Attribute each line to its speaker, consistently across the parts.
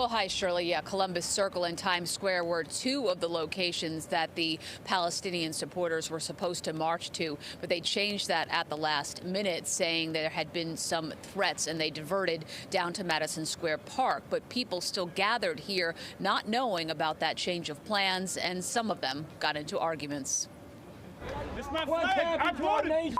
Speaker 1: Well, hi, Shirley. Yeah, Columbus Circle and Times Square were two of the locations that the Palestinian supporters were supposed to march to, but they changed that at the last minute, saying there had been some threats, and they diverted down to Madison Square Park. But people still gathered here, not knowing about that change of plans, and some of them got into arguments.
Speaker 2: This is my flag. I voted.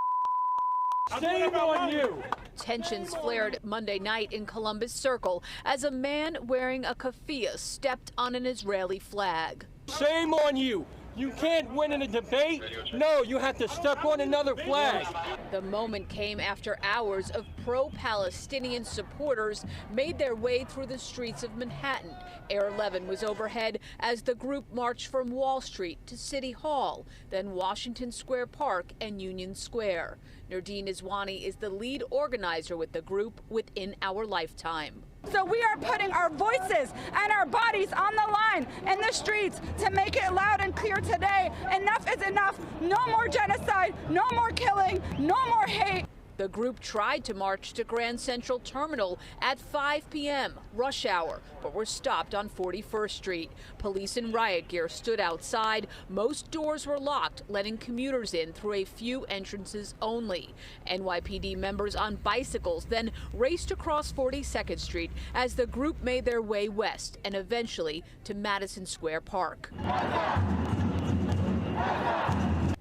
Speaker 2: Shame on you.
Speaker 1: Tensions flared Monday night in Columbus Circle as a man wearing a keffiyeh stepped on an Israeli flag.
Speaker 2: Shame on you. You can't win in a debate. No, you have to step on another flag.
Speaker 1: The moment came after hours of pro-Palestinian supporters made their way through the streets of Manhattan. Air 11 was overhead as the group marched from Wall Street to City Hall, then Washington Square Park and Union Square. Nardine Iswani is the lead organizer with the group Within Our Lifetime.
Speaker 3: So we are putting our voices and our bodies on the line in the streets to make it loud and clear today. Enough is enough. No more genocide, no more killing, no more hate.
Speaker 1: The group tried to march to Grand Central Terminal at 5 p.m., rush hour, but were stopped on 41st Street. Police in riot gear stood outside. Most doors were locked, letting commuters in through a few entrances only. NYPD members on bicycles then raced across 42nd Street as the group made their way west and eventually to Madison Square Park.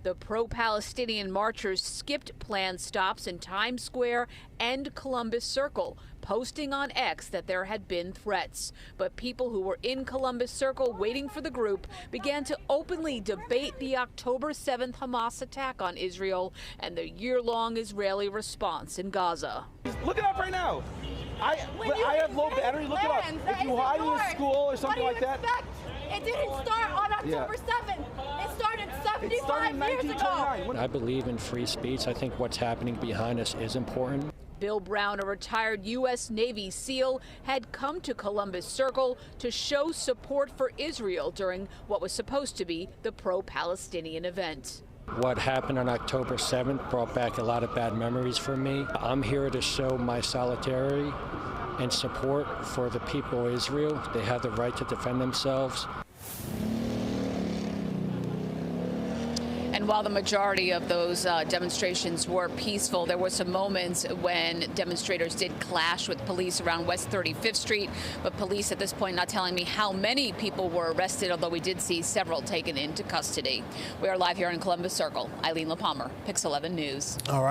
Speaker 1: The pro-Palestinian marchers skipped planned stops in Times Square and Columbus Circle, posting on X that there had been threats. But people who were in Columbus Circle waiting for the group began to openly debate the October 7th Hamas attack on Israel and the year-long Israeli response in Gaza.
Speaker 4: Look it up right now. I have low battery. Look it up. If you hide in a school or something like that.
Speaker 3: It didn't start on October 7th. It started 75 years ago.
Speaker 5: I believe in free speech. I think what's happening behind us is important.
Speaker 1: Bill Brown, a retired U.S. Navy SEAL, had come to Columbus Circle to show support for Israel during what was supposed to be the pro-Palestinian event.
Speaker 5: What happened on October 7th brought back a lot of bad memories for me. I'm here to show my solidarity and support for the people of Israel. They have the right to defend themselves.
Speaker 1: And while the majority of those demonstrations were peaceful, there were some moments when demonstrators did clash with police around West 35th Street. But police at this point not telling me how many people were arrested, although we did see several taken into custody. We are live here in Columbus Circle. Eileen LaPalmer, Pix 11 News.
Speaker 6: All right.